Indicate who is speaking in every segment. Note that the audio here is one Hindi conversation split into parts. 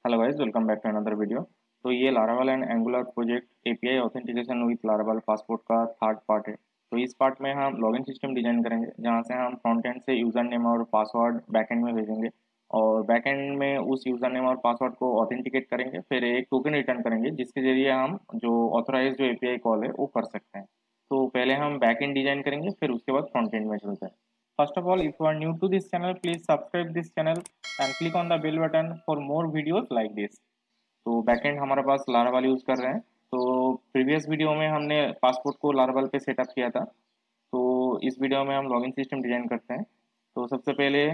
Speaker 1: Hello guys, welcome back to another video. तो ये Laravel and Angular project API authentication with Laravel Passport का थर्ड पार्ट है। तो इस पार्ट में हम लॉगिन सिस्टम डिजाइन करेंगे, जहां से हम फ्रंट एंड से यूज़र नेम और पासवर्ड बैकएंड में भेजेंगे, और बैकएंड में उस यूज़र नेम और पासवर्ड को ऑथेंटिकेट करेंगे। फिर एक टोकन रिटर्न करेंगे, जिसके जरिए हम जो ऑथोराइज जो एपीआई कॉल है वो कर सकते हैं। तो पहले हम बैकएंड डिजाइन करेंगे, फिर उसके बाद फ्रंट एंड में चलते हैं। First of all, if you are new to this channel, please subscribe this channel and click on the bell button for more videos like this. तो बैकएंड हमारे पास लारावल यूज़ कर रहे हैं। तो प्रीवियस वीडियो में हमने पासपोर्ट को लारावल पे सेटअप किया था। तो इस वीडियो में हम लॉगिन सिस्टम डिजाइन करते हैं। तो सबसे पहले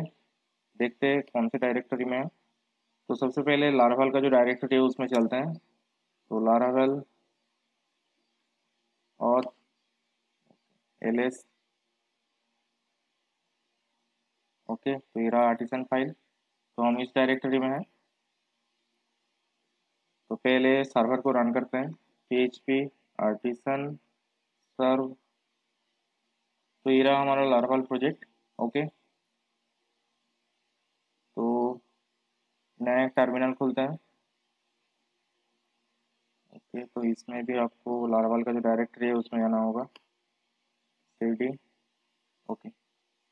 Speaker 1: देखते हैं कौन से डायरेक्टरी में है। तो सबसे पहले लारावल का जो डायरेक्टरी है उसमें चलते हैं। तो लारावल और एलएस, ओके। तो ये रहा आर्टिसन फाइल। तो हम इस डायरेक्टरी में हैं। तो पहले सर्वर को रन करते हैं, php artisan सर्व। तो ये रहा हमारा लारावल प्रोजेक्ट, ओके। तो नया टर्मिनल खुलता है, ओके। तो इसमें भी आपको लारावल का जो डायरेक्टरी है उसमें जाना होगा, cd, ओके।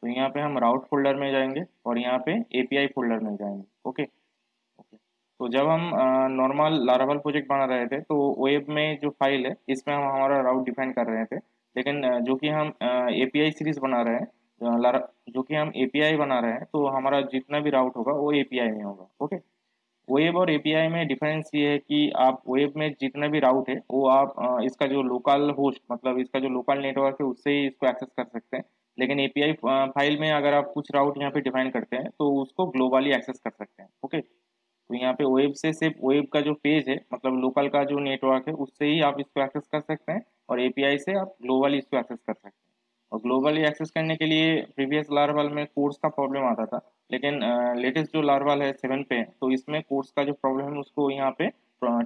Speaker 1: तो यहाँ पे हम राउट फोल्डर में जाएंगे और यहाँ पे एपीआई फोल्डर में जाएंगे, ओके ओके। तो जब हम नॉर्मल लारावल प्रोजेक्ट बना रहे थे, तो वेब में जो फाइल है इसमें हम हमारा राउट डिफाइन कर रहे थे। लेकिन जो कि हम एपीआई सीरीज बना रहे हैं, जो कि हम एपीआई बना रहे हैं, तो हमारा जितना भी राउट होगा वो एपीआई में होगा, ओके। वेब और एपीआई में डिफरेंस ये है कि आप वेब में जितना भी राउट है वो आप इसका जो लोकल होस्ट, मतलब इसका जो लोकल नेटवर्क है उससे ही इसको एक्सेस कर सकते हैं। लेकिन एपीआई फाइल में अगर आप कुछ राउट यहाँ पे डिफाइन करते हैं तो उसको ग्लोबली एक्सेस कर सकते हैं, ओके। तो यहाँ पे वेब से सिर्फ वेब का जो पेज है, मतलब लोकल का जो नेटवर्क है उससे ही आप इसको एक्सेस कर सकते हैं, और एपीआई से आप ग्लोबली इसको एक्सेस कर सकते हैं। और ग्लोबली एक्सेस करने के लिए प्रीवियस लार्वल में कोर्स का प्रॉब्लम आता था, लेकिन लेटेस्ट जो लार्वल है 7 पे, तो इसमें कोर्स का जो प्रॉब्लम है उसको यहाँ पे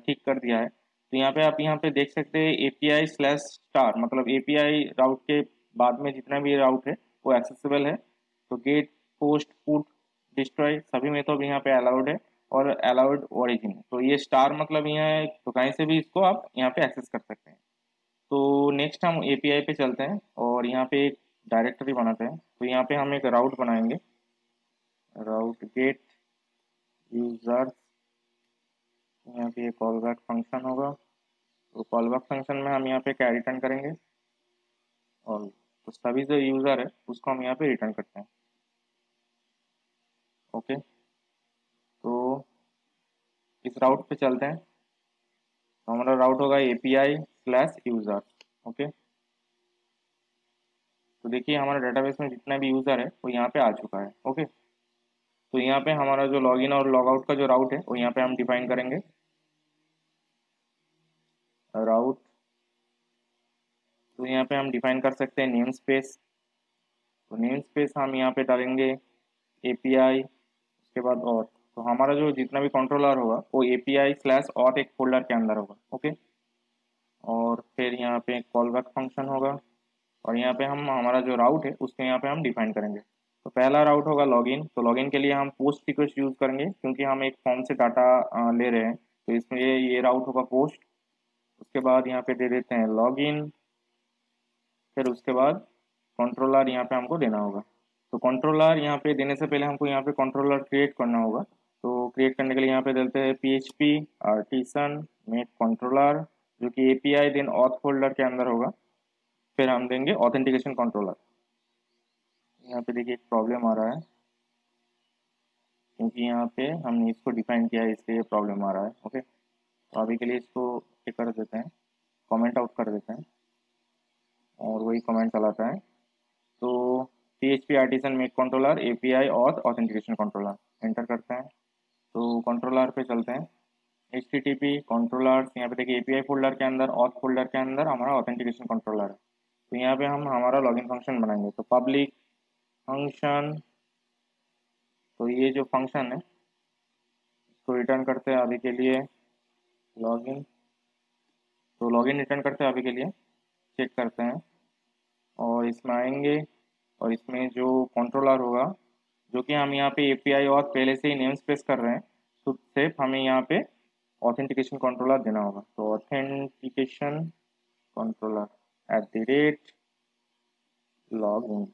Speaker 1: ठीक कर दिया है। तो यहाँ पे आप यहाँ पे देख सकते हैं एपीआई स्लैश स्टार, मतलब एपीआई राउट के बाद में जितना भी राउट है वो एक्सेसिबल है। तो गेट, पोस्ट, पुट, डिस्ट्रॉय सभी मेथड यहाँ पे अलाउड है, और अलाउड ओरिजिन। तो ये स्टार मतलब यहाँ है, तो कहीं से भी इसको आप यहाँ पे एक्सेस कर सकते हैं। तो नेक्स्ट हम एपीआई पे चलते हैं और यहाँ पे एक डायरेक्टरी बनाते हैं। तो यहाँ पे हम एक राउट बनाएंगे, राउट गेट यूजर। यहाँ पे एक कॉल बैक फंक्शन होगा। तो कॉल बैक फंक्शन में हम यहाँ पे क्या रिटर्न करेंगे, और तो सभी जो यूज़र है उसको हम यहाँ पे रिटर्न करते हैं, ओके। तो इस राउट पे चलते हैं। तो हमारा राउट होगा एपीआई स्लैश यूज़र, ओके। तो देखिए हमारे डेटाबेस में जितना भी यूज़र है वो यहाँ पे आ चुका है, ओके। तो यहाँ पे हमारा जो लॉगिन और लॉगआउट का जो राउट है वो यहाँ पे हम डिफाइन करेंगे, राउट। तो यहाँ पे हम डिफाइन कर सकते हैं नेम स्पेस। तो नेम स्पेस हम यहाँ पे डालेंगे एपीआई, उसके बाद और। तो हमारा जो जितना भी कंट्रोलर होगा वो एपीआई स्लैश और एक फोल्डर के अंदर होगा, ओके। और फिर यहाँ पे कॉल बैक फंक्शन होगा, और यहाँ पे हम हमारा जो राउट है उसको यहाँ पे हम डिफाइन करेंगे। तो पहला राउट होगा लॉगिन। तो लॉगिन के लिए हम पोस्ट रिक्वेस्ट यूज़ करेंगे, क्योंकि हम एक फॉर्म से डाटा ले रहे हैं। तो इसमें ये राउट होगा पोस्ट। उसके बाद यहाँ पे दे देते हैं लॉगिन। फिर उसके बाद कंट्रोलर यहाँ पे हमको देना होगा। तो कंट्रोलर यहाँ पे देने से पहले हमको यहाँ पे कंट्रोलर क्रिएट करना होगा। तो क्रिएट करने के लिए यहाँ पे देते हैं php artisan मेक कंट्रोलर, जो कि एपीआई देन ऑथ फोल्डर के अंदर होगा। फिर हम देंगे ऑथेंटिकेशन कंट्रोलर। यहाँ पे देखिए एक प्रॉब्लम आ रहा है, क्योंकि यहाँ पे हमने इसको डिफाइन किया है, इसलिए प्रॉब्लम आ रहा है, ओके। तो अभी के लिए इसको ये कर देते हैं, कमेंट आउट कर देते हैं, और वही कमेंट चलाता है। तो PHP artisan make controller API और ऑथेंटिकेशन कंट्रोलर एंटर करते हैं। तो कंट्रोलर पे चलते हैं, HTTP कंट्रोलर। यहाँ पे देखिए एपीआई फोल्डर के अंदर, ऑथ फोल्डर के अंदर हमारा ऑथेंटिकेशन कंट्रोलर है। तो यहाँ पे हम हमारा लॉगिन फंक्शन बनाएंगे। तो पब्लिक फंक्शन, तो ये जो फंक्शन है इसको रिटर्न करते हैं अभी के लिए लॉगिन। तो लॉगिन रिटर्न करते हैं अभी के लिए, चेक करते हैं, और इसमें आएंगे, और इसमें जो कंट्रोलर होगा, जो कि हम यहाँ पे एपीआई और पहले से ही नेम स्पेस कर रहे हैं, तो सिर्फ हमें यहाँ पे ऑथेंटिकेशन कंट्रोलर देना होगा। तो ऑथेंटिकेशन कंट्रोलर @login।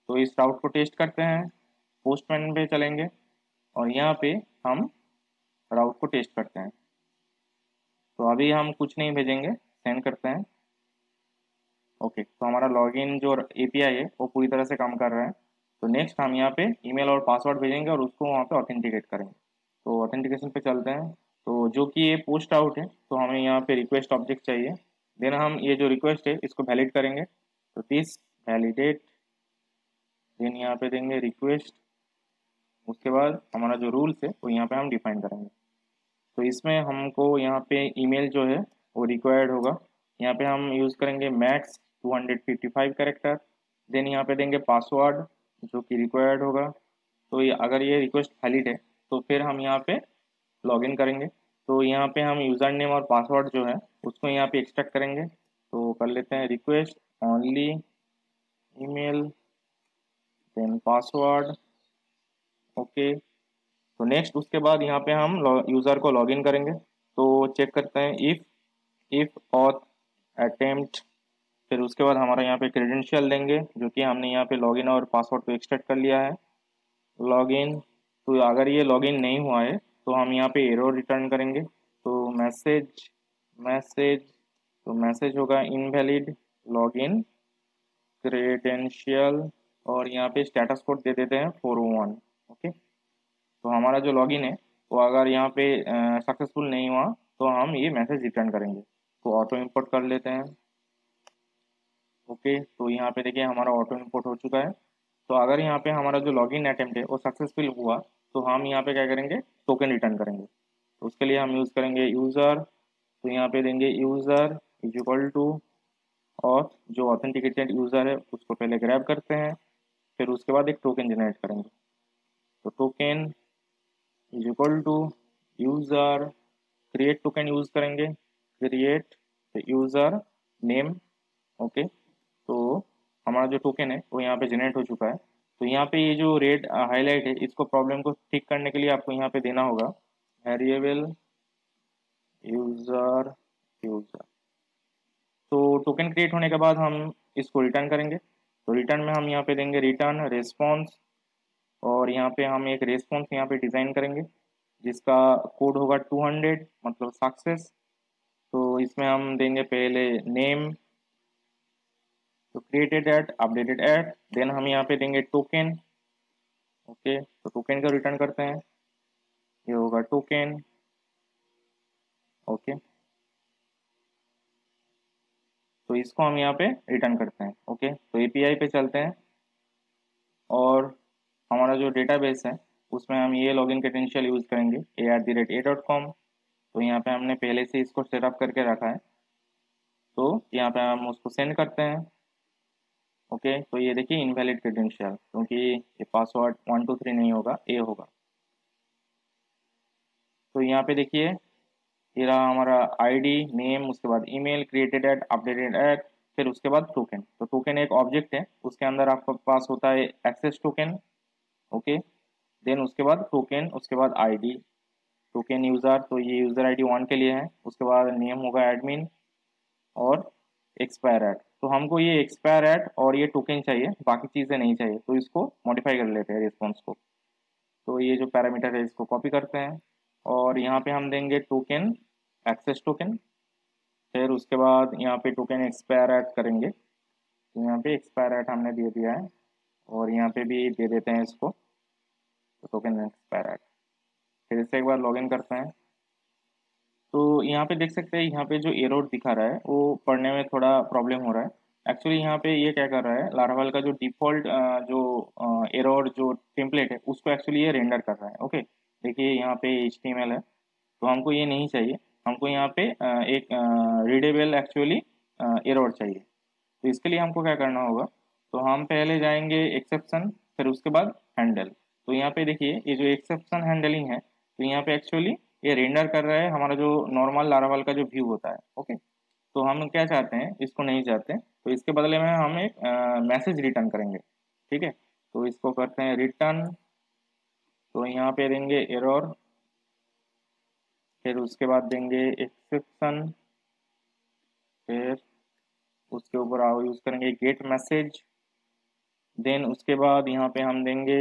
Speaker 1: तो इस राउट को टेस्ट करते हैं, पोस्टमैन पे चलेंगे और यहाँ पे हम राउट को टेस्ट करते हैं। तो अभी हम कुछ नहीं भेजेंगे, सेंड करते हैं। ओके, तो हमारा लॉगिन जो एपीआई है वो पूरी तरह से काम कर रहा है। तो नेक्स्ट हम यहाँ पे ईमेल और पासवर्ड भेजेंगे और उसको वहाँ पे ऑथेंटिकेट करेंगे। तो ऑथेंटिकेशन पे चलते हैं। तो जो कि ये पोस्ट आउट है, तो हमें यहाँ पे रिक्वेस्ट ऑब्जेक्ट चाहिए। देन हम ये जो रिक्वेस्ट है इसको वैलिड करेंगे। तो दिस वैलिडेट, देन यहाँ पे देंगे रिक्वेस्ट। उसके बाद हमारा जो रूल्स है वो यहाँ पे हम डिफाइन करेंगे। तो इसमें हमको यहाँ पे ईमेल जो है वो रिक्वायर्ड होगा। यहाँ पे हम यूज़ करेंगे मैक्स 255 कैरेक्टर। देन यहाँ पे देंगे पासवर्ड जो कि रिक्वायर्ड होगा। तो ये अगर ये रिक्वेस्ट वैलिड है तो फिर हम यहाँ पे लॉगिन करेंगे। तो यहाँ पे हम यूज़र नेम और पासवर्ड जो है उसको यहाँ पे एक्सट्रैक्ट करेंगे। तो कर लेते हैं request only email then password. Okay, तो नेक्स्ट उसके बाद यहाँ पे हम यूज़र को लॉगिन करेंगे। तो चेक करते हैं इफ़ ऑथ अटेम्प्ट। फिर उसके बाद हमारा यहाँ पे क्रेडेंशियल देंगे जो कि हमने यहाँ पे लॉगिन और पासवर्ड को एक्सट्रैक्ट कर लिया है। लॉगिन, तो अगर ये लॉगिन नहीं हुआ है तो हम यहाँ पे एरर रिटर्न करेंगे। तो मैसेज तो मैसेज होगा इनवैलिड लॉगिन क्रेडेंशियल और यहाँ पे स्टेटस कोड दे देते हैं 401। ओके, तो हमारा जो लॉगिन है वो अगर यहाँ पे सक्सेसफुल नहीं हुआ तो हम ये मैसेज रिटर्न करेंगे। तो ऑटो इंपोर्ट कर लेते हैं। ओके, तो यहाँ पे देखिए हमारा ऑटो इंपोर्ट हो चुका है। तो अगर यहाँ पे हमारा जो लॉगिन अटेम्प्ट है वो सक्सेसफुल हुआ तो हम यहाँ पे क्या करेंगे, टोकन रिटर्न करेंगे। तो उसके लिए हम यूज़ करेंगे यूज़र। तो यहाँ पे देंगे यूज़र इज इक्वल टू, और जो ऑथेंटिकेटेड यूज़र है उसको पहले ग्रैब करते हैं, फिर उसके बाद एक टोकन जनरेट करेंगे। तो token is equal to user create token use करेंगे, क्रिएट यूज़र नेम। ओके, तो हमारा जो टोकन है वो यहाँ पे जनरेट हो चुका है। तो यहाँ पे ये जो रेड हाईलाइट है इसको प्रॉब्लम को ठीक करने के लिए आपको यहाँ पे देना होगा वेरिएबल यूज़र यूज़र। तो टोकन क्रिएट होने के बाद हम इसको रिटर्न करेंगे। तो रिटर्न में हम यहाँ पे देंगे रिटर्न रेस्पॉन्स और यहाँ पे हम एक रेस्पॉन्स यहाँ पे डिज़ाइन करेंगे जिसका कोड होगा 200 मतलब सक्सेस। तो इसमें हम देंगे पहले नेम, तो created at updated at, then हम यहाँ पे देंगे टोकन। ओके, तो टोकन का रिटर्न करते हैं, ये होगा टोकन। ओके, तो इसको हम यहाँ पे रिटर्न करते हैं। ओके, तो एपीआई पे चलते हैं और हमारा जो डेटाबेस है उसमें हम ये लॉगिन क्रेडेंशियल यूज़ करेंगे a@a.com। तो यहाँ पे हमने पहले से इसको सेटअप करके रखा है। तो यहाँ पे हम उसको सेंड करते हैं। ओके, तो ये देखिए इनवैलिड क्रेडेंशियल, क्योंकि ये पासवर्ड 123 नहीं होगा, ए होगा। तो यहाँ पे देखिए ये रहा हमारा आईडी नेम, उसके बाद email created at updated at, फिर उसके बाद टोकन। तो टोकन एक ऑब्जेक्ट है, उसके अंदर आपके पास होता है एक्सेस टोकन। ओके, देन उसके बाद टोकन, उसके बाद आईडी टोकन यूज़र, तो ये यूज़र आईडी 1 के लिए है। उसके बाद नेम होगा एडमिन और एक्सपायर एट। तो हमको ये एक्सपायर एट और ये टोकन चाहिए, बाकी चीज़ें नहीं चाहिए। तो इसको मॉडिफाई कर लेते हैं रिस्पॉन्स को। तो ये जो पैरामीटर है इसको कॉपी करते हैं और यहाँ पे हम देंगे टोकन एक्सेस टोकन। फिर उसके बाद यहाँ पे टोकन एक्सपायर ऐड करेंगे। तो यहाँ पे एक्सपायर ऐड हमने दे दिया है और यहाँ पे भी दे देते हैं इसको, तो टोकन एक्सपायर ऐड। फिर इससे एक बार लॉगिन करते हैं। तो यहाँ पे देख सकते हैं, यहाँ पे जो एरर दिखा रहा है वो पढ़ने में थोड़ा प्रॉब्लम हो रहा है। एक्चुअली यहाँ पे ये क्या कर रहा है, लारावल का जो डिफ़ॉल्ट जो एरर जो टेम्पलेट है उसको एक्चुअली ये रेंडर कर रहा है। ओके, देखिए यहाँ पे HTML है, तो हमको ये नहीं चाहिए। हमको यहाँ पे एक रीडेबल एक्चुअली एरर चाहिए। तो इसके लिए हमको क्या करना होगा, तो हम पहले जाएंगे एक्सेप्शन, फिर उसके बाद हैंडल। तो यहाँ पे देखिए ये जो एक्सेप्शन हैंडलिंग है, तो यहाँ पे एक्चुअली ये रेंडर कर रहा है हमारा जो नॉर्मल लारावल का जो व्यू होता है। ओके, तो हम क्या चाहते हैं, इसको नहीं चाहते, तो इसके बदले में हम एक मैसेज रिटर्न करेंगे। ठीक है, तो इसको करते हैं रिटर्न। तो यहाँ पे देंगे एरर फिर उसके बाद देंगे एक्सेप्शन, फिर उसके ऊपर आओ यूज़ करेंगे गेट मैसेज, देन उसके बाद यहाँ पे हम देंगे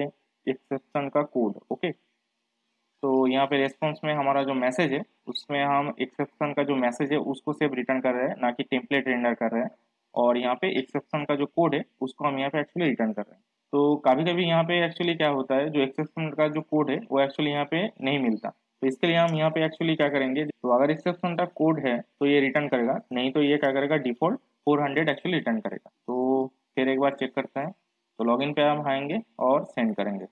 Speaker 1: एक्सेप्शन का कोड। ओके, तो यहाँ पे रेस्पॉन्स में हमारा जो मैसेज है उसमें हम एक्सेप्शन का जो मैसेज है उसको सिर्फ रिटर्न कर रहे हैं, ना कि टेम्पलेट रेंडर कर रहे हैं। और यहाँ पे एक्सेप्शन का जो कोड है उसको हम यहाँ पे एक्चुअली रिटर्न कर रहे हैं। तो कभी कभी यहाँ पे एक्चुअली क्या होता है, जो एक्सेप्शन का जो कोड है वो एक्चुअली यहाँ पे नहीं मिलता, तो इसके लिए हम यहाँ पे एक्चुअली क्या करेंगे, तो अगर एक्सेप्शन का कोड है तो ये रिटर्न करेगा, नहीं तो ये क्या करेगा, डिफॉल्ट 400 एक्चुअली रिटर्न करेगा। तो फिर एक बार चेक करते हैं, तो लॉगिन पे हम आएंगे और सेंड करेंगे।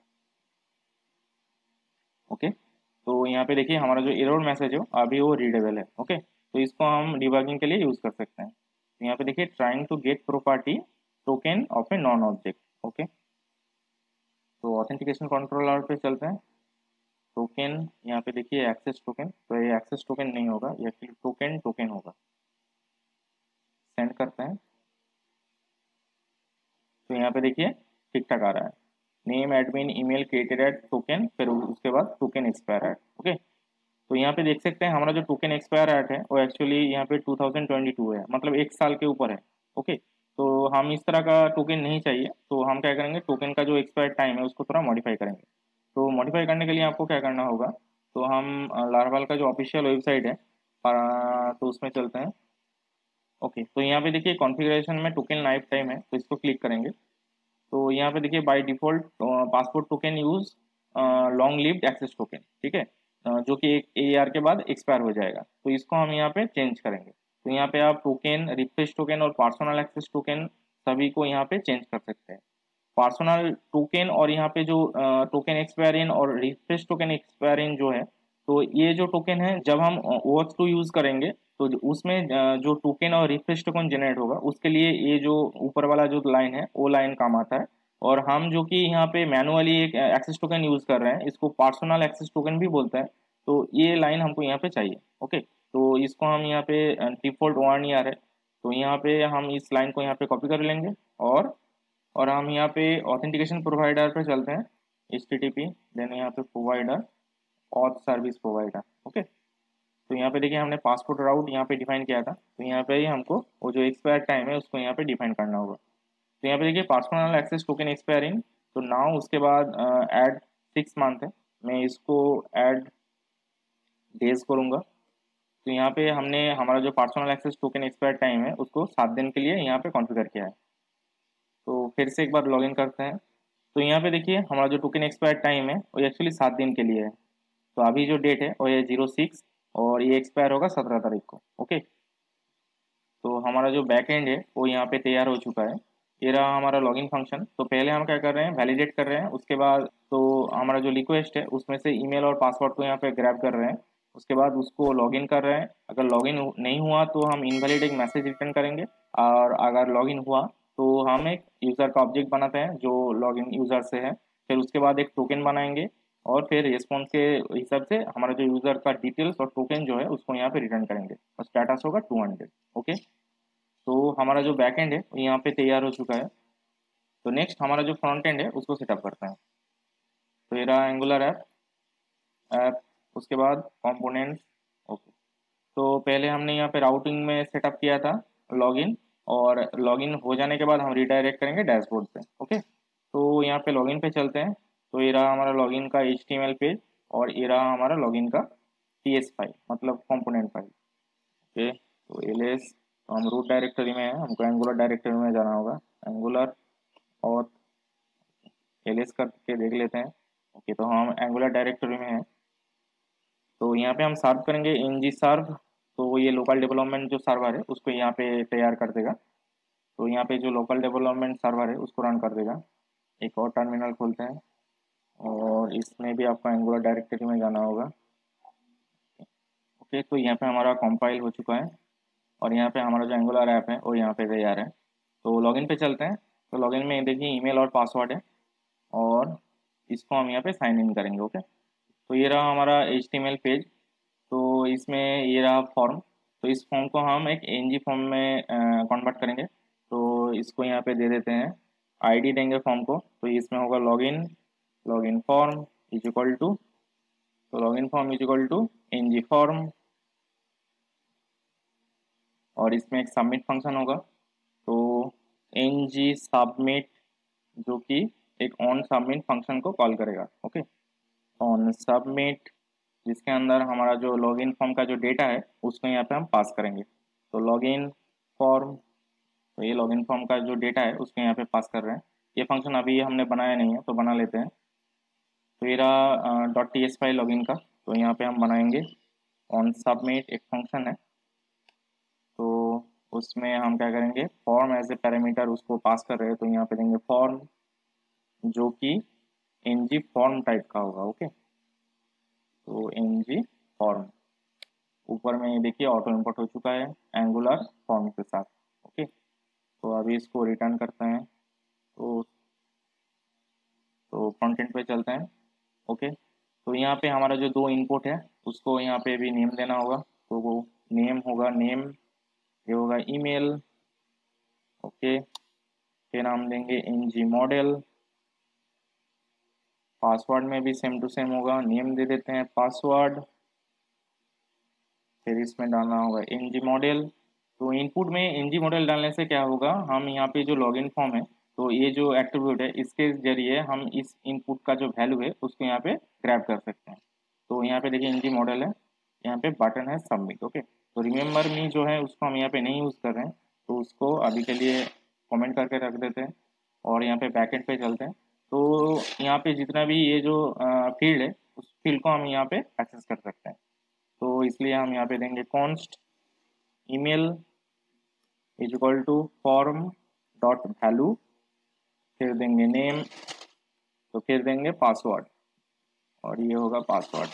Speaker 1: ओके, तो यहाँ पे देखिए हमारा जो एरर मैसेज है अभी वो रीडेबल है। ओके, तो इसको हम डिबगिंग के लिए यूज़ कर सकते हैं। तो यहाँ पे देखिए trying to get property token of a non object. Okay, तो ऑथेंटिकेशन कंट्रोलर पे चलते हैं। टोकन यहाँ पे देखिए एक्सेस टोकन, तो ये एक्सेस टोकन नहीं होगा, ये एक्चुअली टोकन टोकन होगा। सेंड करते हैं, तो यहाँ पे देखिए ठीक ठाक आ रहा है, name admin email created eight token, फिर उसके बाद टोकन एक्सपायर एट। ओके, तो यहाँ पे देख सकते हैं हमारा जो टोकन एक्सपायर एट है वो एक्चुअली यहाँ पे 2022 है, मतलब 1 साल के ऊपर है। ओके, तो हम इस तरह का टोकन नहीं चाहिए, तो हम क्या करेंगे, टोकन का जो एक्सपायर टाइम है उसको थोड़ा मॉडिफाई करेंगे। तो मॉडिफाई करने के लिए आपको क्या करना होगा, तो हम लारवाल का जो ऑफिशियल वेबसाइट है तो उसमें चलते हैं। ओके, तो यहाँ पे देखिए कॉन्फ़िगरेशन में टोकन लाइफ टाइम है, तो इसको क्लिक करेंगे। तो यहाँ पे देखिए by default passport token use long lived access token, ठीक है, जो कि एक AER के बाद एक्सपायर हो जाएगा, तो इसको हम यहाँ पे चेंज करेंगे। तो यहाँ पे आप टोकन, रिफ्रेश टोकन और पर्सनल एक्सेस टोकन सभी को यहाँ पे चेंज कर सकते हैं। पर्सनल टोकन और यहाँ पे जो टोकन एक्सपायरिंग और रिफ्रेश टोकन एक्सपायरिंग जो है, तो ये जो टोकन है जब हम OAuth 2 यूज़ करेंगे तो उसमें जो टोकन और रिफ्रेश टोकन जनरेट होगा उसके लिए ये जो ऊपर वाला जो लाइन है वो लाइन काम आता है। और हम जो कि यहाँ पे मैनुअली एक एक्सेस टोकन यूज़ कर रहे हैं, इसको पर्सनल एक्सेस टोकन भी बोलते हैं, तो ये लाइन हमको यहाँ पे चाहिए। ओके, तो इसको हम यहाँ पे डिफॉल्ट 1 ईयर है, तो यहाँ पे हम इस लाइन को यहाँ पे कॉपी कर लेंगे। और हम यहाँ पे ऑथेंटिकेशन प्रोवाइडर पे चलते हैं, HTTP, देन यहाँ पे provider, auth service provider. Okay, तो यहाँ पे देखिए हमने पासपोर्ट राउट यहाँ पे डिफाइन किया था, तो यहाँ पे ही हमको वो जो एक्सपायर टाइम है उसको यहाँ पे डिफाइन करना होगा। तो यहाँ पे देखिए पर्सनल एक्सेस टोकन एक्सपायरिंग, तो नाउ उसके बाद ऐड 6 मंथ है, मैं इसको ऐड डेज करूँगा। तो यहाँ पे हमने हमारा जो personal access token expire time है उसको 7 दिन के लिए यहाँ पे कॉन्फ़िगर किया है। तो फिर से एक बार लॉगिन करते हैं, तो यहाँ पे देखिए हमारा जो टोकन एक्सपायर टाइम है वो एक्चुअली 7 दिन के लिए है। तो अभी जो डेट है वो है 06 और ये एक्सपायर होगा 17 तारीख को। ओके, तो हमारा जो बैक एंड है वो यहाँ पे तैयार हो चुका है। ये रहा हमारा लॉगिन फंक्शन। तो पहले हम क्या कर रहे हैं, वैलिडेट कर रहे हैं, उसके बाद तो हमारा जो रिक्वेस्ट है उसमें से ईमेल और पासवर्ड को यहाँ पे ग्रैब कर रहे हैं, उसके बाद उसको लॉगिन कर रहे हैं। अगर लॉगिन नहीं हुआ तो हम इनवैलिड एक मैसेज रिटर्न करेंगे, और अगर लॉगिन हुआ तो हम एक यूज़र का ऑब्जेक्ट बनाते हैं जो लॉगिन यूज़र से है, फिर उसके बाद एक टोकन बनाएंगे, और फिर रिस्पॉन्स के हिसाब से हमारा जो यूज़र का डिटेल्स और टोकन जो है उसको यहाँ पे रिटर्न करेंगे, और स्टेटस होगा 200। ओके, तो हमारा जो बैक एंड है वो यहाँ पे तैयार हो चुका है। तो नेक्स्ट हमारा जो फ्रंट एंड है उसको सेटअप करते हैं। तो ये रहा एंगुलर ऐप, उसके बाद कंपोनेंट्स। ओके, तो पहले हमने यहाँ पे राउटिंग में सेटअप किया था लॉगिन, और लॉगिन हो जाने के बाद हम रिडायरेक्ट करेंगे डैशबोर्ड पे। ओके, तो यहाँ पे लॉगिन पे चलते हैं। तो ये रहा हमारा लॉगिन का HTML पेज, और ये रहा हमारा लॉगिन का TS फाइल, मतलब कंपोनेंट फाइल। ओके, तो एलएस, तो हम रूट डायरेक्टरी में है, हमको एंगुलर डायरेक्टरी में जाना होगा, एंगुलर और एलएस करके देख लेते हैं। ओके, तो हम एंगुलर डायरेक्टरी में हैं, तो यहाँ पे हम सर्व करेंगे ng सर्व, तो ये लोकल डेवलपमेंट जो सर्वर है उसको यहाँ पे तैयार कर देगा। तो यहाँ पे जो लोकल डेवलपमेंट सर्वर है उसको रन कर देगा। एक और टर्मिनल खोलते हैं, और इसमें भी आपको एंगुलर डायरेक्टरी में जाना होगा। ओके, तो यहाँ पे हमारा कंपाइल हो चुका है, और यहाँ पे हमारा जो एंगुलर ऐप है वो यहाँ पे तैयार है। तो लॉगिन पे चलते हैं। तो लॉगिन में देखिए ईमेल और पासवर्ड है, और इसको हम यहाँ पे साइन इन करेंगे। ओके, तो ये रहा हमारा HTML पेज। तो इसमें ये रहा फॉर्म, तो इस फॉर्म को हम एक ng फॉर्म में कन्वर्ट करेंगे। तो इसको यहाँ पे दे देते हैं, ID देंगे फॉर्म को, तो इसमें होगा login, login form is equal to तो login form is equal to ng form, और इसमें एक सबमिट फंक्शन होगा, तो ng सबमिट जो कि एक ऑन सबमिट फंक्शन को कॉल करेगा। ओके, ऑन सबमिट जिसके अंदर हमारा जो लॉगिन फॉर्म का जो डेटा है उसको यहाँ पे हम पास करेंगे। तो लॉगिन फॉर्म, तो ये लॉगिन फॉर्म का जो डेटा है उसको यहाँ पे पास कर रहे हैं। ये फंक्शन अभी हमने बनाया नहीं है तो बना लेते हैं। तो ये रहा .ts फाइल लॉगिन का, तो यहाँ पे हम बनाएंगे ऑन सबमिट एक फंक्शन है, तो उसमें हम क्या करेंगे, फॉर्म एज ए पैरामीटर उसको पास कर रहे हैं, तो यहाँ पे देंगे फॉर्म जो कि ng फॉर्म टाइप का होगा। ओके, तो ng फॉर्म, ऊपर में ये देखिए ऑटो इम्पोर्ट हो चुका है एंगुलर फॉर्म के साथ। ओके, तो अभी इसको रिटर्न करते हैं, तो कंटेंट पे चलते हैं। ओके, तो यहाँ पे हमारा जो दो इनपुट है उसको यहाँ पे भी नेम देना होगा, तो वो नेम होगा नेम, ये होगा ईमेल। ओके, फिर हम देंगे ng मॉडल, पासवर्ड में भी सेम टू सेम होगा, नेम दे देते हैं पासवर्ड, फिर इसमें डालना होगा ng मॉडल। तो इनपुट में ng मॉडल डालने से क्या होगा, हम यहाँ पे जो लॉगिन फॉर्म है तो ये जो एट्रीब्यूट है इसके जरिए हम इस इनपुट का जो वैल्यू है उसको यहाँ पे ग्रैब कर सकते हैं। तो यहाँ पे देखिए ng मॉडल है, यहाँ पे बटन है सबमिट। ओके, तो रिमेंबर मी जो है उसको हम यहाँ पे नहीं यूज़ कर रहे हैं, तो उसको अभी के लिए कमेंट करके रख देते हैं और यहाँ पे बैकएंड पे चलते हैं। तो यहाँ पे जितना भी ये जो फील्ड है उस फील्ड को हम यहाँ पे एक्सेस कर सकते हैं, तो इसलिए हम यहाँ पे देंगे const email is equal to form dot value, फिर देंगे नेम, तो फिर देंगे पासवर्ड, और ये होगा पासवर्ड।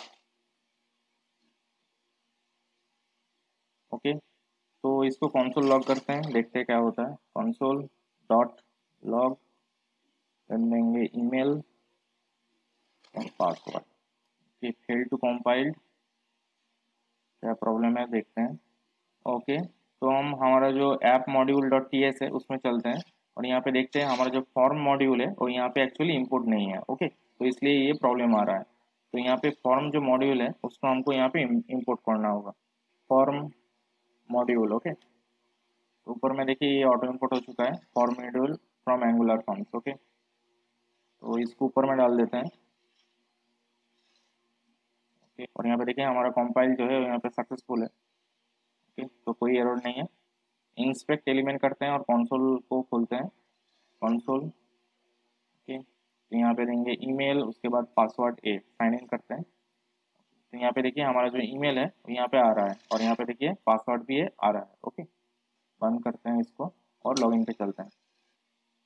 Speaker 1: ओके, तो इसको कंसोल लॉग करते हैं, देखते हैं क्या होता है। कंसोल डॉट लॉग, फिर देंगे ईमेल और पासवर्ड। ये फेल टू कंपाइल्ड, क्या प्रॉब्लम है देखते हैं। ओके, तो हम हमारा जो ऐप मॉड्यूल डॉट टीएस है उसमें चलते हैं और यहाँ पे देखते हैं हमारा जो फॉर्म मॉड्यूल है और यहाँ पे एक्चुअली इंपोर्ट नहीं है। ओके, तो इसलिए ये प्रॉब्लम आ रहा है। तो यहाँ पे फॉर्म जो मॉड्यूल है उसको हमको यहाँ पे इंपोर्ट करना होगा, फॉर्म मॉड्यूल। ओके, ऊपर में देखिए ये ऑटो इंपोर्ट हो चुका है, form module from angular forms. Okay, तो इसको ऊपर में डाल देते हैं। ओके, और यहाँ पे देखिए हमारा कंपाइल जो है यहाँ पे सक्सेसफुल है। ओके, तो कोई एरर नहीं है। इंस्पेक्ट एलिमेंट करते हैं और कंसोल को खोलते हैं, कंसोल। ओके, तो यहाँ पे देंगे ईमेल, उसके बाद पासवर्ड ए, साइन इन करते हैं। तो यहाँ पे देखिए हमारा जो ईमेल है वो यहाँ पे आ रहा है और यहाँ पे देखिए पासवर्ड भी आ रहा है। ओके, बंद करते हैं इसको और लॉगिन पे चलते हैं।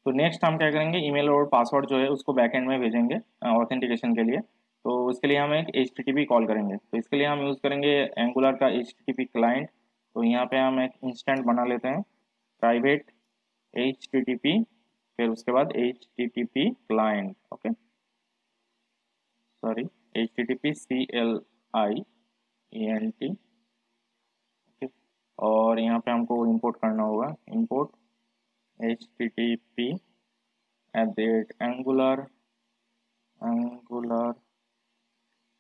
Speaker 1: तो नेक्स्ट हम क्या करेंगे, ईमेल और पासवर्ड जो है उसको बैकएंड में भेजेंगे ऑथेंटिकेशन के लिए। तो उसके लिए हम एक HTTP कॉल करेंगे, तो इसके लिए हम यूज़ करेंगे एंगुलर का HTTP क्लाइंट। तो यहाँ पे हम एक इंस्टेंट बना लेते हैं, प्राइवेट HTTP, फिर उसके बाद HTTP client. Okay, sorry, HTTP CLIENT। Okay, और यहाँ पे हमको इंपोर्ट करना होगा, इंपोर्ट HTTP @angular एंगुलर।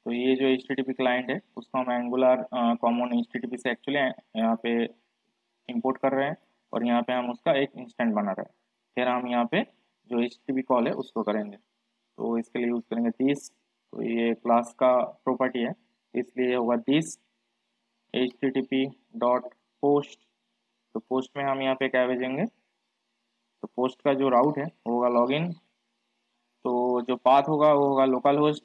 Speaker 1: तो ये जो HTTP क्लाइंट है उसको हम एंगुलर कॉमन HTTP से एक्चुअली यहाँ पे इंपोर्ट कर रहे हैं और यहाँ पे हम उसका एक इंस्टेंट बना रहे हैं। फिर हम यहाँ पे जो HTTP कॉल है उसको करेंगे, तो इसके लिए यूज़ करेंगे दिस। तो ये क्लास का प्रॉपर्टी है, इसलिए होगा दिस HTTP डॉट पोस्ट। तो पोस्ट में हम यहाँ पे क्या भेजेंगे, तो पोस्ट का जो राउट है वो होगा लॉगिन, तो जो पाथ होगा वो होगा लोकल होस्ट,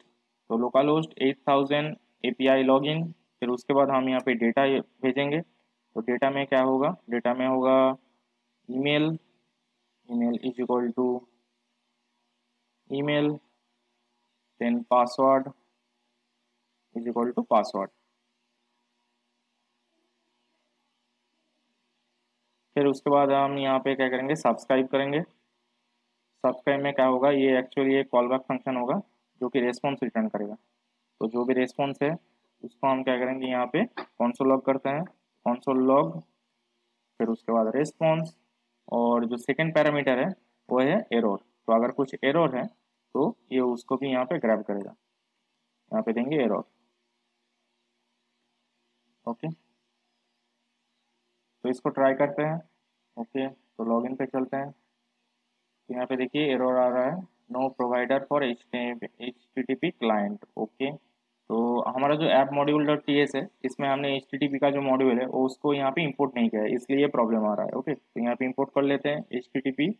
Speaker 1: तो लोकल होस्ट 8000 API लॉगिन। फिर उसके बाद हम यहाँ पे डेटा भेजेंगे, तो डेटा में क्या होगा, डेटा में होगा email, email is equal to email, then password is equal to password. फिर उसके बाद हम यहाँ पे क्या करेंगे, सब्सक्राइब करेंगे। सब्सक्राइब में क्या होगा, ये एक्चुअली एक कॉल बैक फंक्शन होगा जो कि रेस्पॉन्स रिटर्न करेगा। तो जो भी रेस्पॉन्स है उसको हम क्या करेंगे, यहाँ पे कंसोल लॉग करते हैं, कंसोल लॉग, फिर उसके बाद रेस्पॉन्स, और जो सेकंड पैरामीटर है वो है एरर। तो अगर कुछ एरर है तो ये उसको भी यहाँ पे ग्रैब करेगा, यहाँ पे देंगे एरर। ओके, तो इसको ट्राई करते हैं। ओके, तो लॉगिन पे चलते हैं। तो यहाँ पे देखिए एरर आ रहा है, no provider for HTTP client. Okay, तो हमारा जो app module dot T S है, इसमें हमने HTTP का जो मॉड्यूल है वो उसको यहाँ पे इंपोर्ट नहीं किया है, इसलिए ये प्रॉब्लम आ रहा है। ओके, तो यहाँ पे इंपोर्ट कर लेते हैं HTTP।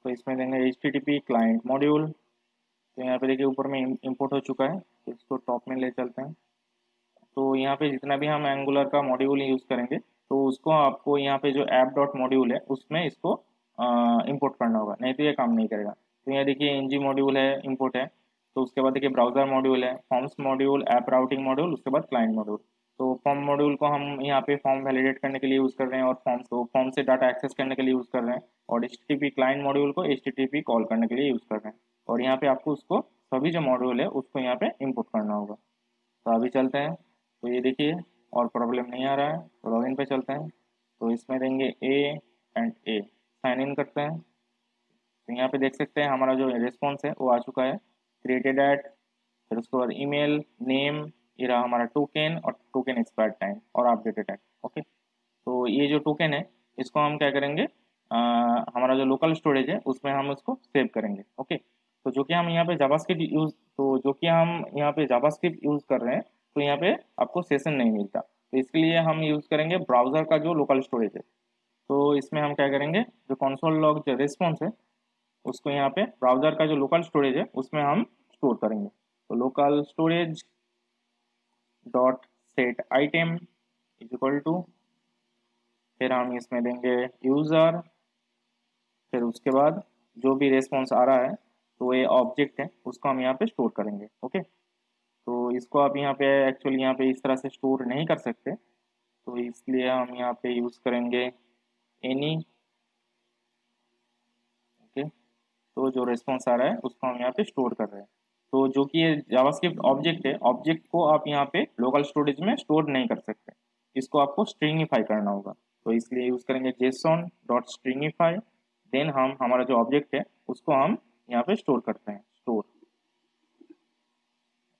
Speaker 1: तो इसमें देंगे HTTP क्लाइंट मॉड्यूल। तो यहाँ पे देखिए ऊपर में इंपोर्ट हो चुका है, तो इसको टॉप में ले चलते हैं। तो यहाँ पे जितना भी हम एंगुलर का मॉड्यूल यूज़ करेंगे, तो उसको आपको यहाँ पे जो ऐप डॉट मॉड्यूल है उसमें इसको इंपोर्ट करना होगा, नहीं तो ये काम नहीं करेगा। तो यहाँ देखिए एनजी मॉड्यूल है, इंपोर्ट है। तो उसके बाद देखिए ब्राउज़र मॉड्यूल है, forms module, app routing module, उसके बाद क्लाइंट मॉड्यूल। तो फॉर्म मॉड्यूल को हम यहाँ पे फॉर्म वैलिडेट करने के लिए यूज़ कर रहे हैं, और फॉर्म से डाटा एक्सेस करने के लिए यूज़ कर रहे हैं। और HTTP क्लाइंट मॉड्यूल को HTTP कॉल करने के लिए यूज़ कर रहे हैं। और यहाँ पे आपको उसको सभी जो मॉड्यूल है उसको यहाँ पे इंपोर्ट करना होगा। तो अभी चलते हैं। तो ये देखिए और प्रॉब्लम नहीं आ रहा है, तो लॉगिन पे चलते हैं। तो इसमें देंगे A, साइन इन करते हैं। तो यहाँ पे देख सकते हैं हमारा जो रिस्पॉन्स है वो आ चुका है, क्रिएटेड एट, फिर उसके बाद ईमेल नेम, ये रहा हमारा टोकन, और टोकन एक्सपायर टाइम और अपडेटेड टाइम। ओके, तो ये जो टोकन है इसको हम क्या करेंगे, हमारा जो लोकल स्टोरेज है उसमें हम उसको सेव करेंगे। ओके, तो जो कि हम यहाँ पे जावास्क्रिप्ट यूज़ तो जो कि हम यहाँ पे जावास्क्रिप्ट यूज़ कर रहे हैं, तो यहाँ पे आपको सेशन नहीं मिलता, तो इसके लिए हम यूज़ करेंगे ब्राउज़र का जो लोकल स्टोरेज है। तो इसमें हम क्या करेंगे, जो कंसोल लॉग जो रिस्पॉन्स है उसको यहाँ पे ब्राउज़र का जो लोकल स्टोरेज है उसमें हम स्टोर करेंगे। तो local storage dot set item is equal to, फिर हम इसमें देंगे यूज़र, फिर उसके बाद जो भी रेस्पॉन्स आ रहा है तो ये ऑब्जेक्ट है उसको हम यहाँ पे स्टोर करेंगे। ओके, तो इसको आप यहाँ पे एक्चुअली यहाँ पे इस तरह से स्टोर नहीं कर सकते, तो इसलिए हम यहाँ पे यूज़ करेंगे एनी। ओके, तो जो रेस्पॉन्स आ रहा है उसको हम यहाँ पे स्टोर कर रहे हैं। तो जो कि ये जावास्क्रिप्ट ऑब्जेक्ट है, ऑब्जेक्ट को आप यहाँ पे लोकल स्टोरेज में स्टोर नहीं कर सकते, इसको आपको स्ट्रिंगिफाई करना होगा। तो इसलिए यूज़ करेंगे जेसॉन डॉट स्ट्रिंगिफाई, देन हम हमारा जो ऑब्जेक्ट है उसको हम यहाँ पे स्टोर करते हैं, स्टोर।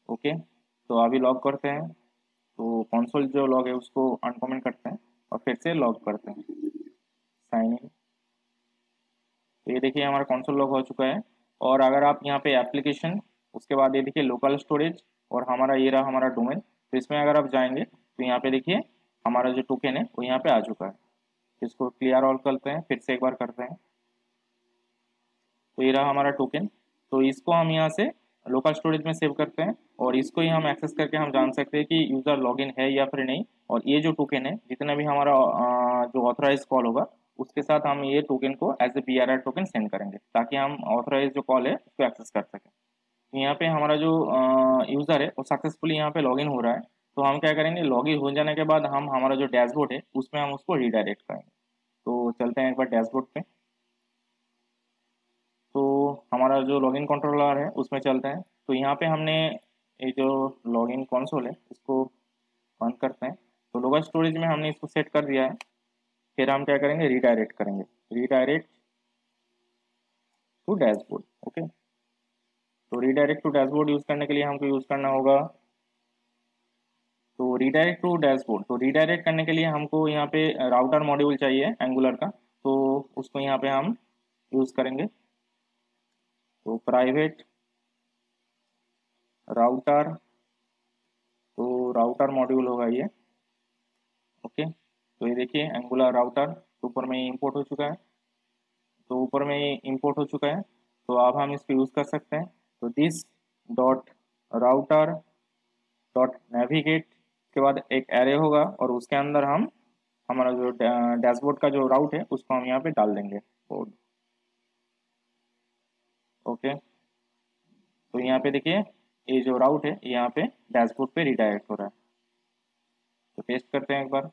Speaker 1: ओके, तो अभी लॉग करते हैं। तो कंसोल जो लॉग है उसको अनकमेंट करते हैं और फिर से लॉग करते हैं, साइन इन। तो ये देखिए हमारा कंसोल लॉग हो चुका है। और अगर आप यहाँ पे एप्लीकेशन, उसके बाद ये देखिए लोकल स्टोरेज, और हमारा ये रहा हमारा डोमेन। तो इसमें अगर आप जाएंगे तो यहाँ पे देखिए हमारा जो टोकन है वो यहाँ पे आ चुका है। इसको क्लियर ऑल करते हैं, फिर से एक बार करते हैं। तो ये रहा हमारा टोकन। तो इसको हम यहाँ से लोकल स्टोरेज में सेव करते हैं, और इसको ही हम एक्सेस करके हम जान सकते हैं कि यूज़र लॉगिन है या फिर नहीं। और ये जो टोकन है, जितना भी हमारा जो ऑथराइज कॉल होगा उसके साथ हम ये टोकन को as a PRR token send करेंगे, ताकि हम ऑथराइज जो कॉल है उसको एक्सेस कर सकें। तो यहाँ पे हमारा जो यूज़र है वो सक्सेसफुली यहाँ पे लॉगिन हो रहा है। तो हम क्या करेंगे, लॉगिन हो जाने के बाद हम हमारा जो डैशबोर्ड है उसमें हम उसको रिडायरेक्ट करेंगे। तो चलते हैं एक बार डैशबोर्ड पे। तो हमारा जो लॉगिन कंट्रोलर है उसमें चलते हैं। तो यहाँ पे हमने ये जो लॉगिन कंसोल है इसको बंद करते हैं। तो लोकल स्टोरेज में हमने इसको सेट कर दिया है। फिर हम क्या करेंगे, रीडायरेक्ट करेंगे, रीडायरेक्ट टू डैशबोर्ड। ओके, तो रीडायरेक्ट टू डैशबोर्ड यूज़ करने के लिए हमको यूज़ करना होगा, तो रीडायरेक्ट टू डैशबोर्ड, तो रीडायरेक्ट करने के लिए हमको यहाँ पे राउटर मॉड्यूल चाहिए एंगुलर का। तो उसको यहाँ पे हम यूज़ करेंगे। तो प्राइवेट राउटर, तो राउटर मॉड्यूल होगा ये। ओके, तो ये देखिए एंगुलर राउटर ऊपर में इंपोर्ट हो चुका है। तो ऊपर में ये इंपोर्ट हो चुका है, तो अब हम इसको यूज़ कर सकते हैं। तो this dot router dot navigate के बाद एक एरे होगा, और उसके अंदर हम हमारा जो डैशबोर्ड का जो राउट है उसको हम यहाँ पे डाल देंगे कोड। ओके, तो यहाँ पे देखिए ये जो राउट है यहाँ पे डैशबोर्ड पे रिडायरेक्ट हो रहा है। तो टेस्ट करते हैं एक बार,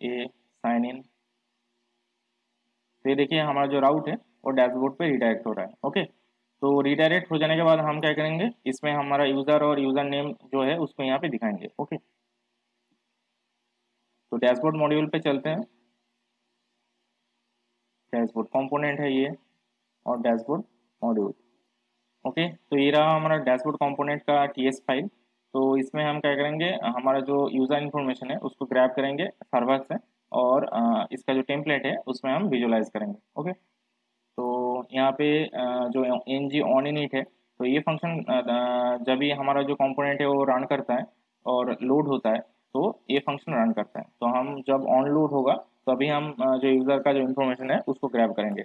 Speaker 1: ये साइन इन। तो ये देखिए हमारा जो राउट है वो डैशबोर्ड पे रिडायरेक्ट हो रहा है। ओके, तो रिडायरेक्ट हो जाने के बाद हम क्या करेंगे, इसमें हमारा यूज़र और यूज़र नेम जो है उसको यहाँ पे दिखाएंगे। ओके, तो डैशबोर्ड मॉड्यूल पे चलते हैं। डैशबोर्ड कंपोनेंट है ये, और डैशबोर्ड मॉड्यूल। ओके, तो ये रहा हमारा डैशबोर्ड कंपोनेंट का TS फाइल। तो इसमें हम क्या करेंगे, हमारा जो यूज़र इन्फॉर्मेशन है उसको ग्रैब करेंगे सर्वर से, और इसका जो टेम्पलेट है उसमें हम विजुलाइज करेंगे। ओके, तो यहाँ पे जो एन जी ऑन इनिट है, तो ये फंक्शन जब भी हमारा जो कंपोनेंट है वो रन करता है और लोड होता है, तो ये फंक्शन रन करता है। तो हम जब ऑन लोड होगा तभी हम जो यूज़र का जो इन्फॉर्मेशन है उसको ग्रैब करेंगे।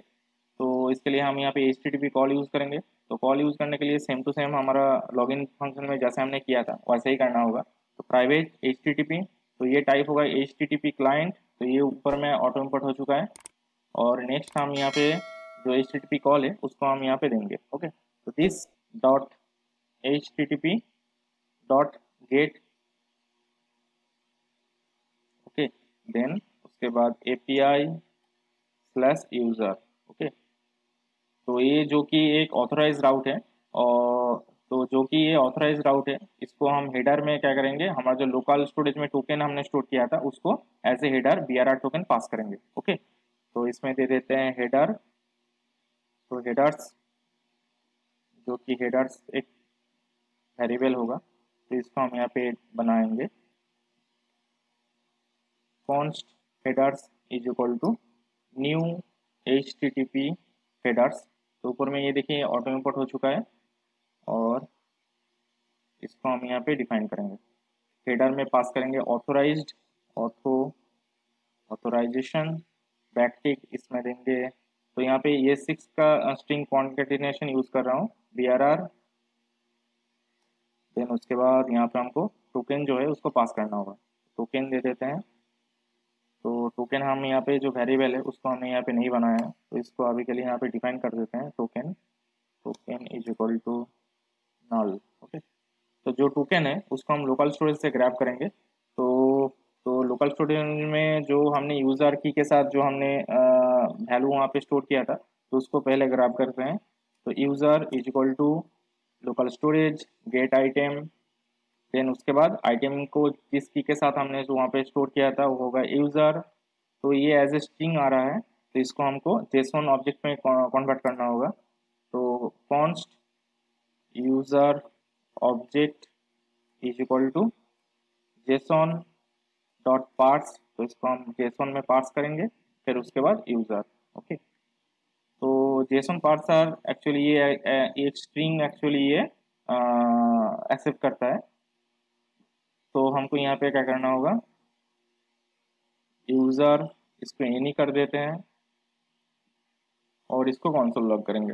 Speaker 1: तो इसके लिए हम यहाँ पे HTTP कॉल यूज़ करेंगे। तो कॉल यूज़ करने के लिए सेम टू सेम हमारा लॉगिन फंक्शन में जैसे हमने किया था वैसे ही करना होगा। तो प्राइवेट HTTP, तो ये टाइप होगा HTTP क्लाइंट, तो ये ऊपर में ऑटो इम्पोर्ट हो चुका है। और नेक्स्ट हम यहाँ पे जो HTTP कॉल है उसको हम यहाँ पे देंगे। ओके, तो this dot HTTP dot get, okay, then उसके बाद API/यूज़र। ओके, तो ये जो कि एक ऑथराइज राउट है, और तो जो कि ये ऑथराइज राउट है इसको हम हेडर में क्या करेंगे, हमारा जो लोकल स्टोरेज में टोकन हमने स्टोर किया था उसको as a header BRR token पास करेंगे। ओके, तो इसमें दे देते हैं हेडर। तो हेडर्स, जो कि हेडर्स एक वेरिएबल होगा, तो इसको हम यहाँ पे बनाएंगे const headers is equal to new HTTP headers. तो ऊपर में ये देखिए ऑटो इम्पोर्ट हो चुका है, और इसको हम यहाँ पे डिफाइन करेंगे। हेडर में पास करेंगे ऑथोराइज्ड, ऑथोराइजेशन, बैकटिक इसमें देंगे। तो यहाँ पे ये 6 का स्ट्रिंग कॉन्केटिनेशन यूज़ कर रहा हूँ, BRR। देन उसके बाद यहाँ पे हमको टोकन जो है उसको पास करना होगा, टोकन दे देते हैं। तो टोकन हम यहाँ पे जो वेरिएबल है उसको हमने यहाँ पे नहीं बनाया है, तो इसको अभी के लिए यहाँ पे डिफाइन कर देते हैं token, token is equal to null. Okay, तो जो टोकन है उसको हम लोकल स्टोरेज से ग्रैब करेंगे। तो लोकल स्टोरेज में जो हमने यूज़र की के साथ जो हमने वैल्यू वहाँ पे स्टोर किया था, तो उसको पहले ग्रैब करते हैं। तो user is equal to local storage get item, then उसके बाद आइटम को जिस की के साथ हमने जो वहाँ पे स्टोर किया था वो होगा यूज़र। तो ये एज ए स्ट्रिंग आ रहा है, तो इसको हमको जेसॉन ऑब्जेक्ट में कन्वर्ट करना होगा। तो const user object is equal to JSON dot parse, तो इसको हम जेसॉन में पार्स करेंगे, फिर उसके बाद यूज़र। ओके, तो जेसॉन पार्सर एक्चुअली ये एक स्ट्रिंग एक्चुअली ये एक्सेप्ट करता है। तो हमको यहाँ पे क्या करना होगा, यूज़र इसको एनी कर देते हैं और इसको कंसोल लॉग करेंगे।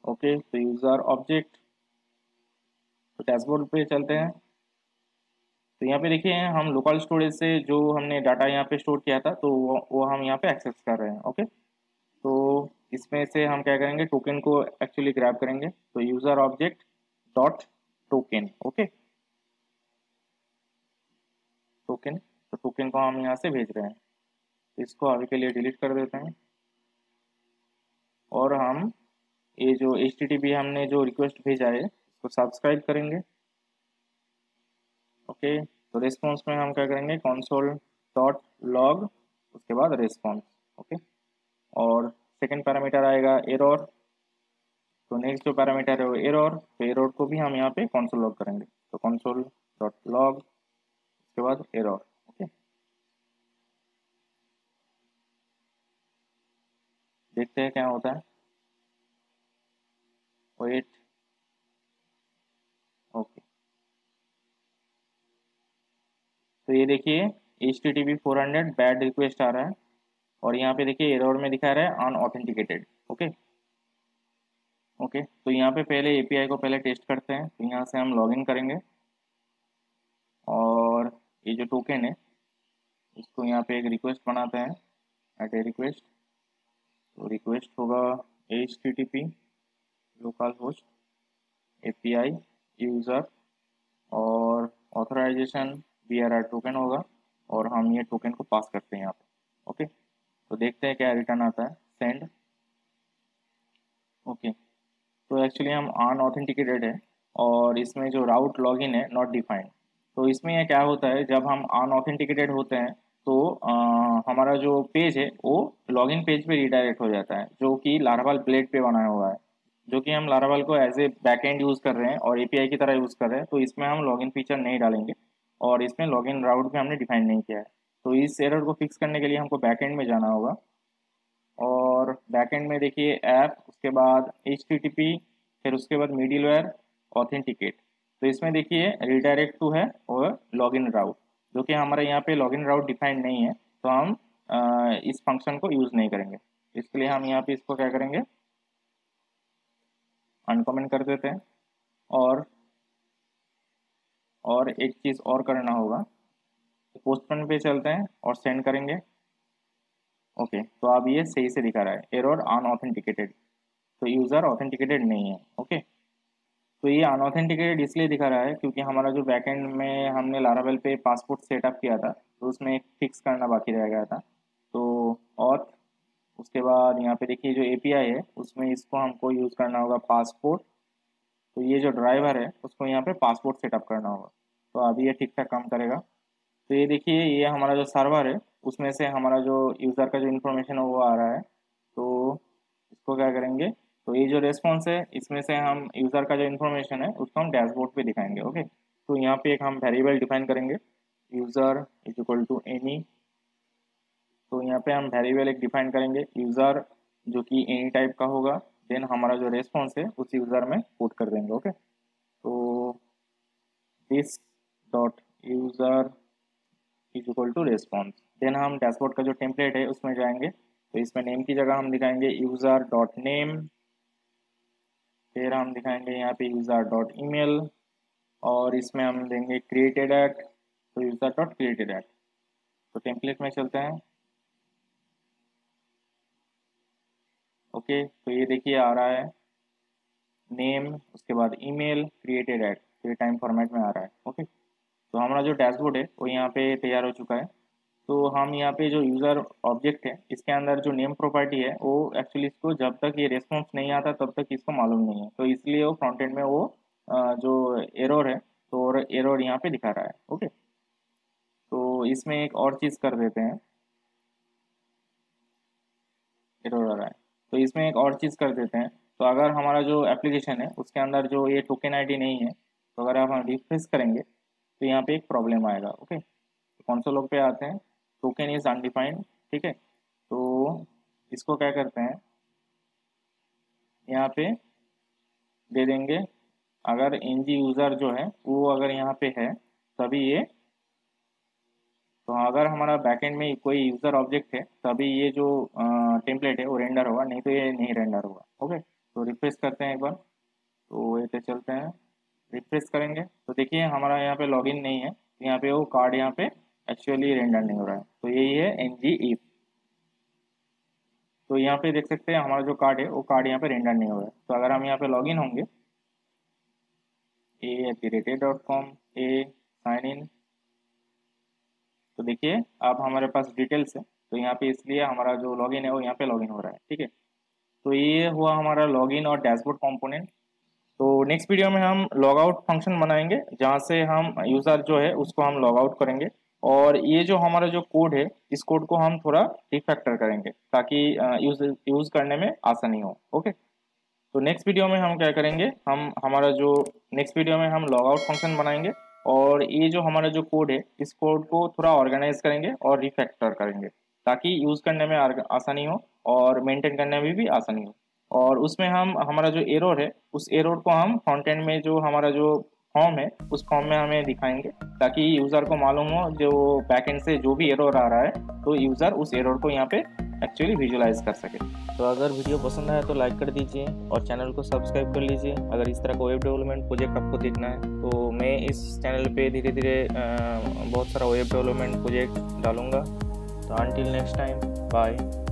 Speaker 1: ओके, तो यूज़र ऑब्जेक्ट, तो डैशबोर्ड पे चलते हैं। तो यहाँ पे देखिए हम लोकल स्टोरेज से जो हमने डाटा यहाँ पे स्टोर किया था, तो वो हम यहाँ पे एक्सेस कर रहे हैं। ओके, तो इसमें से हम क्या करेंगे, टोकन को एक्चुअली ग्रैब करेंगे। तो user object dot token, okay, token, तो टोकन को हम यहाँ से भेज रहे हैं। तो इसको अभी के लिए डिलीट कर देते हैं, और हम ये जो HTTP हमने जो रिक्वेस्ट भेजा है उसको सब्सक्राइब करेंगे। ओके, तो रिस्पॉन्स में हम क्या करेंगे, console डॉट लॉग, उसके बाद रिस्पॉन्स। ओके, और सेकंड पैरामीटर आएगा एरर। तो नेक्स्ट जो पैरामीटर है वो एरर, तो एरर को भी हम यहाँ पे console लॉग करेंगे। तो console डॉट लॉग, उसके बाद एरर। ओके, देखते हैं क्या होता है। वेट, ओके, तो ये देखिए HTTP 400 बैड रिक्वेस्ट आ रहा है, और यहाँ पे देखिए एरर में दिखा रहा है अनऑथेंटिकेटेड। ओके, ओके, तो यहाँ पे पहले API को पहले टेस्ट करते हैं। तो यहाँ से हम लॉगिन करेंगे, और ये जो टोकन है इसको यहाँ पे एक रिक्वेस्ट बनाते हैं, एट ए रिक्वेस्ट। तो रिक्वेस्ट होगा HTTP local host API user, और ऑथराइजेशन BRR टोकन होगा, और हम ये टोकन को पास करते हैं यहाँ पे। ओके, तो देखते हैं क्या रिटर्न आता है, सेंड। ओके, तो एक्चुअली हम अनऑथेंटिकेटेड है, और इसमें जो राउट लॉगिन है नॉट डिफाइंड। तो इसमें यह क्या होता है, जब हम अनऑथेंटिकेटेड होते हैं तो हमारा जो पेज है वो लॉगिन पेज पे रिडायरेक्ट हो जाता है, जो कि लारावाल ब्लेड पे बनाया हुआ है। जो कि हम लारावल को एज ए बैकएंड यूज़ कर रहे हैं और एपीआई की तरह यूज़ कर रहे हैं, तो इसमें हम लॉगिन फीचर नहीं डालेंगे और इसमें लॉगिन राउट भी हमने डिफाइन नहीं किया है। तो इस एरर को फिक्स करने के लिए हमको बैकएंड में जाना होगा और बैकएंड में देखिए ऐप, उसके बाद HTTP, फिर उसके बाद मिडिलवेयर, ऑथेंटिकेट। तो इसमें देखिए रिडायरेक्ट टू है और लॉगिन राउट, जो कि हमारा यहाँ पे लॉगिन राउट डिफाइंड नहीं है, तो हम इस फंक्शन को यूज़ नहीं करेंगे। इसके लिए हम यहाँ पे इसको क्या करेंगे, अनकमेंट कर देते हैं। और एक चीज़ और करना होगा, पोस्टपोन पे चलते हैं और सेंड करेंगे। ओके, तो अब ये सही से दिखा रहा है एरर अनऑथेंटिकेटेड, तो यूज़र ऑथेंटिकेटेड नहीं है। ओके, तो ये अनऑथेंटिकेटेड इसलिए दिखा रहा है क्योंकि हमारा जो बैकएंड में हमने लारावेल पे पासपोर्ट सेटअप किया था, तो उसमें एक फिक्स करना बाकी रह गया था। तो ऑथ, उसके बाद यहाँ पे देखिए जो एपीआई है उसमें इसको हमको यूज़ करना होगा पासपोर्ट। तो ये जो ड्राइवर है उसको यहाँ पे पासपोर्ट सेटअप करना होगा, तो अभी ये ठीक ठाक काम करेगा। तो ये देखिए ये हमारा जो सर्वर है उसमें से हमारा जो यूज़र का जो इन्फॉर्मेशन है वो आ रहा है। तो इसको क्या करेंगे, तो ये जो रेस्पॉन्स है इसमें से हम यूज़र का जो इन्फॉर्मेशन है उसको हम डैशबोर्ड पे दिखाएंगे। ओके, तो यहाँ पे एक हम वेरिएबल डिफाइन करेंगे, user is equal to any. तो यहाँ पे हम वेरिएबल एक डिफाइन करेंगे यूज़र, जो कि एनी टाइप का होगा। देन हमारा जो रेस्पॉन्स है उस यूज़र में पुट कर देंगे। ओके, तो this dot user is equal to response. Then हम डैशबोर्ड का जो टेम्पलेट है उसमें जाएंगे, तो इसमें नेम की जगह हम दिखाएंगे यूज़र डॉट नेम, फिर हम दिखाएंगे यहाँ पे यूज़र डॉट ईमेल और इसमें हम देंगे क्रिएटेड एट, तो यूज़र डॉट क्रिएटेड एट। तो टेम्पलेट में चलते हैं। ओके, तो ये देखिए आ रहा है नेम, उसके बाद ईमेल, क्रिएटेड एट, तो ये टाइम फॉर्मेट में आ रहा है। ओके, तो हमारा जो डैशबोर्ड है वो यहाँ पे तैयार हो चुका है। तो हम यहाँ पे जो यूज़र ऑब्जेक्ट है इसके अंदर जो नेम प्रॉपर्टी है वो एक्चुअली इसको जब तक ये रेस्पॉन्स नहीं आता तब तक इसको मालूम नहीं है, तो इसलिए वो फ्रंट एंड में वो जो एरर है तो एरर यहाँ पे दिखा रहा है। ओके, तो इसमें एक और चीज़ कर देते हैं, एरर आ रहा है तो इसमें एक और चीज़ कर देते हैं। तो अगर हमारा जो एप्लीकेशन है उसके अंदर जो ये टोकन आईडी नहीं है, तो अगर आप हम रिफ्रेश करेंगे तो यहाँ पे एक प्रॉब्लम आएगा। ओके, तो कंसोल लॉग पे आते हैं, टोकन इज अनडिफाइंड। ठीक है, तो इसको क्या करते हैं, यहाँ पे दे देंगे अगर एनजी यूज़र जो है वो अगर यहाँ पे है तभी ये, तो अगर हमारा बैकएंड में कोई यूज़र ऑब्जेक्ट है तभी ये जो टेम्पलेट है वो रेंडर होगा, नहीं तो ये नहीं रेंडर होगा। ओके, तो रिफ्रेश करते हैं एक बार, तो ये पे चलते हैं, रिफ्रेश करेंगे तो देखिए हमारा यहाँ पे लॉगिन नहीं है, तो यहाँ पे वो कार्ड यहाँ पे एक्चुअली रेंडर नहीं हो रहा है। तो यही है एनजी इफ। तो यहाँ पे देख सकते हैं हमारा जो कार्ड है वो कार्ड यहाँ पे रेंडर नहीं हो रहा है। तो अगर हम यहाँ पे लॉगिन होंगे a@a.com ए साइन इन, तो देखिए अब हमारे पास डिटेल्स है, तो यहाँ पे इसलिए हमारा जो लॉगिन है वो यहाँ पे लॉगिन हो रहा है। ठीक है, तो ये हुआ हमारा लॉगिन और डैशबोर्ड कंपोनेंट। तो नेक्स्ट वीडियो में हम लॉग आउट फंक्शन बनाएंगे जहाँ से हम यूज़र जो है उसको हम लॉग आउट करेंगे, और ये जो हमारा जो कोड है इस कोड को हम थोड़ा रिफैक्टर करेंगे ताकि यूज़ करने में आसानी हो। ओके, तो नेक्स्ट वीडियो में हम क्या करेंगे, हम हमारा जो नेक्स्ट वीडियो में हम लॉग आउट फंक्शन बनाएंगे और ये जो हमारा जो कोड है इस कोड को थोड़ा ऑर्गेनाइज करेंगे और रिफैक्टर करेंगे ताकि यूज़ करने में आसानी हो और मेंटेन करने में भी आसानी हो। और उसमें हम हमारा जो एरर है उस एरर को हम फ्रंट एंड में जो हमारा जो फॉर्म है उस फॉर्म में हमें दिखाएंगे ताकि यूज़र को मालूम हो जो बैक एंड से जो भी एरर आ रहा है तो यूज़र उस एरर को यहाँ पे एक्चुअली विजुलाइज कर सके। तो अगर वीडियो पसंद आया तो लाइक कर दीजिए और चैनल को सब्सक्राइब कर लीजिए। अगर इस तरह का वेब डेवलपमेंट प्रोजेक्ट आपको देखना है तो मैं इस चैनल पे धीरे धीरे बहुत सारा वेब डेवलपमेंट प्रोजेक्ट डालूँगा। तो अंटिल नेक्स्ट टाइम, बाय।